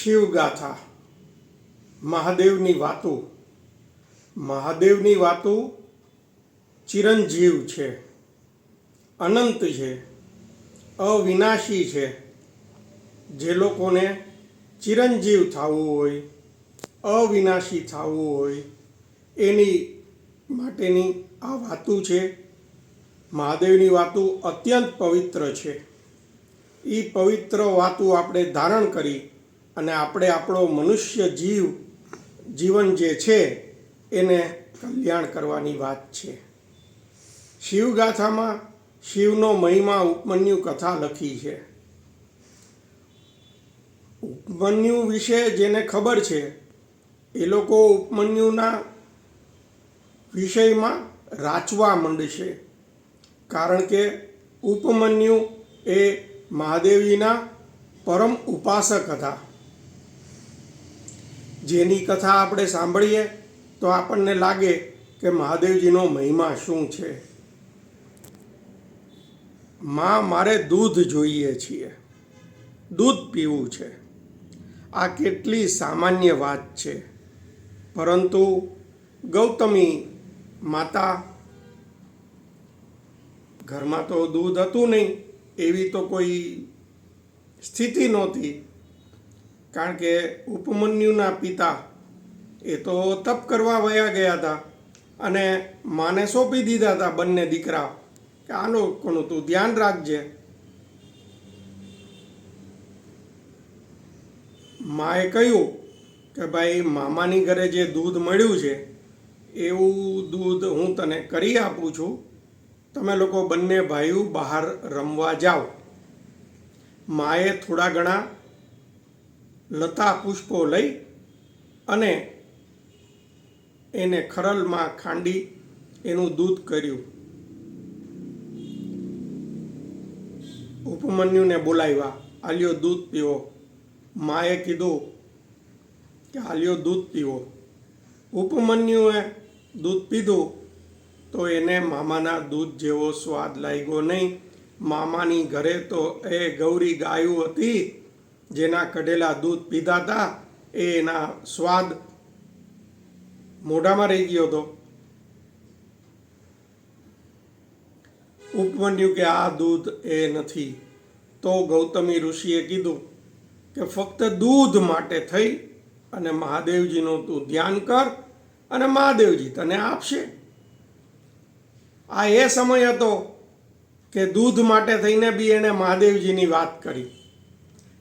શિવગાથા, મહાદેવની વાતો. મહાદેવની વાતો ચિરંજીવ છે, અનંત છે, અવિનાશી છે. જે લોકોને ચિરંજીવ થવું હોય, અવિનાશી થવું હોય, એની માટેની આ વાતો છે. મહાદેવની વાતો અત્યંત પવિત્ર છે. એ પવિત્ર વાતો આપણે ધારણ કરી અને આપણે આપણો મનુષ્ય જીવન જે છે એને કલ્યાણ કરવાની વાત છે. શિવગાથામાં શિવનો મહિમા ઉપમન્યુ કથા લખી છે. ઉપમન્યુ વિશે જેને ખબર છે એ લોકો ઉપમન્યુના વિષયમાં રાચવા માંડશે, કારણ કે ઉપમન્યુ એ મહાદેવજીના પરમ ઉપાસક હતા. જેની કથા આપણે સાંભળીએ તો આપણને લાગે કે મહાદેવજીનો મહિમા શું છે. માં, મારે દૂધ જોઈએ છીએ, દૂધ પીવું છે. આ કેટલી સામાન્ય વાત છે, પરંતુ ગૌતમી માતા, ઘરમાં તો દૂધ હતું નહીં, એવી તો કોઈ સ્થિતિ નહોતી, કારણ કે ઉપમન્યુના પિતા એ તો તપ કરવા વયા ગયા હતા અને માને સોંપી દીધા હતા બંને દીકરા કે આ લોકોનું તું ધ્યાન રાખજે. માએ કહ્યું કે ભાઈ, મામાની ઘરે જે દૂધ મળ્યું છે એવું દૂધ હું તને કરી આપું છું. તમે લોકો બંને ભાઈઓ બહાર રમવા જાઓ. માએ થોડા ઘણા લતા પુષ્પો લઈ અને એને ખરલમાં ખાંડી એનું દૂધ કર્યું. ઉપમન્યુને બોલાવ્યા, આલ્યો દૂધ પીવો. માએ કીધું કે આલ્યો દૂધ પીવો. ઉપમન્યુએ દૂધ પીધું તો એને મામાના દૂધ જેવો સ્વાદ લાગ્યો નહીં. મામાની ઘરે તો એ ગૌરી ગાયું હતી, જેના કઢેલા દૂધ પીધા હતા એના સ્વાદ મોઢામાં રહી ગયો હતો. ઉપમન્યુ કે આ દૂધ એ નથી. તો ગૌતમી ઋષિએ કીધું કે ફક્ત દૂધ માટે થઈ અને મહાદેવજીનું તું ધ્યાન કર અને મહાદેવજી તને આપશે. આ એ સમય હતો કે દૂધ માટે થઈને બી એણે મહાદેવજીની વાત કરી.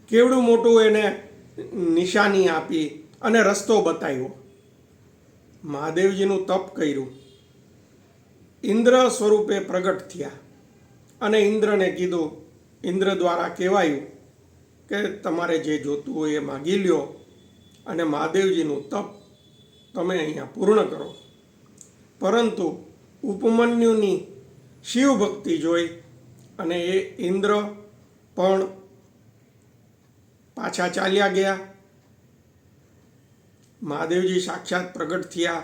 કેવડું મોટું એને નિશાની આપી અને રસ્તો બતાવ્યો. મહાદેવજીનું તપ કર્યું. ઇન્દ્ર સ્વરૂપે પ્રગટ થયા અને ઇન્દ્રને કીધું, ઇન્દ્ર દ્વારા કહેવાયું કે તમારે જે જોતું હોય એ માગી લ્યો અને મહાદેવજીનું તપ તમે અહીંયા પૂર્ણ કરો. પરંતુ ઉપમન્યુની શિવ ભક્તિ જોઈ અને એ ઇન્દ્ર પણ પાછા ચાલ્યા ગયા. મહાદેવજી સાક્ષાત પ્રગટ થયા.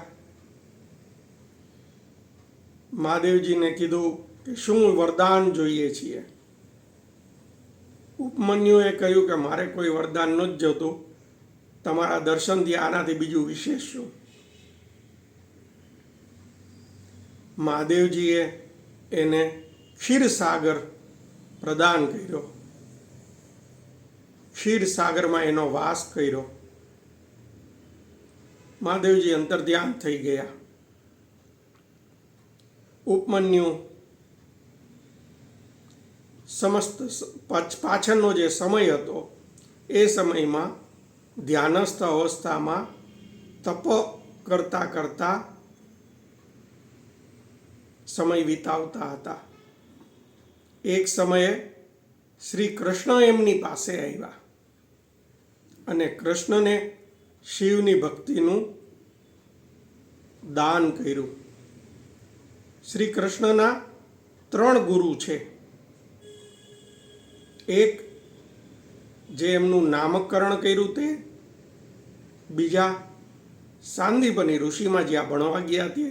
મહાદેવજીને કીધું કે શું વરદાન જોઈએ છીએ. ઉપમન્યુએ કહ્યું કે મારે કોઈ વરદાન નથી જોતું, તમારા દર્શનથી આનાથી બીજું વિશેષ શું. મહાદેવજીએ એને ક્ષીરસાગર પ્રદાન કર્યો. ક્ષીરસાગરમાં એનો વાસ કર્યો. મહાદેવજી અંતર્ધ્યાન થઈ ગયા. ઉપમન્યુ સમસ્ત પાછળનો જે સમય હતો એ સમયમાં ધ્યાનસ્થ અવસ્થામાં તપ કરતા કરતા સમય વિતાવતા હતા. એક સમયે શ્રી કૃષ્ણ એમની પાસે આવ્યા અને કૃષ્ણને શિવની ભક્તિનું દાન કર્યું. શ્રી કૃષ્ણના 3 ગુરુ છે. એક જે એમનું નામકરણ કર્યું તે, બીજા સાંદીપની ઋષિમાં જ્યાં ભણવા ગયા તે,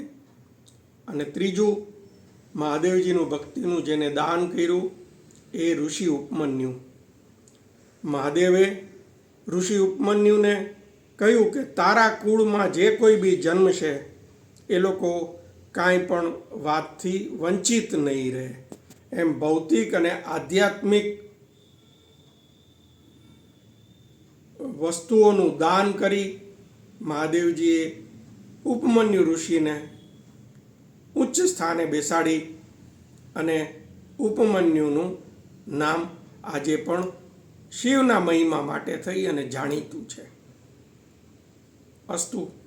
અને ત્રીજું મહાદેવજીનું ભક્તિનું જેને દાન કર્યું એ ઋષિ ઉપમન્યુ. મહાદેવે ઋષિ ઉપમન્યુને કહ્યું કે તારા કુળમાં જે કોઈ બી જન્મશે એ લોકો કાંઈ પણ વાતથી વંચિત નહીં રહે. એમ ભૌતિક અને આધ્યાત્મિક વસ્તુઓનું દાન કરી મહાદેવજીએ ઉપમન્યુ ઋષિને ઉચ્ચ સ્થાને બેસાડી અને ઉપમન્યુનું નામ આજે પણ શિવના મહિમા માટે થઈ અને જાણીતું છે. અસ્તુ.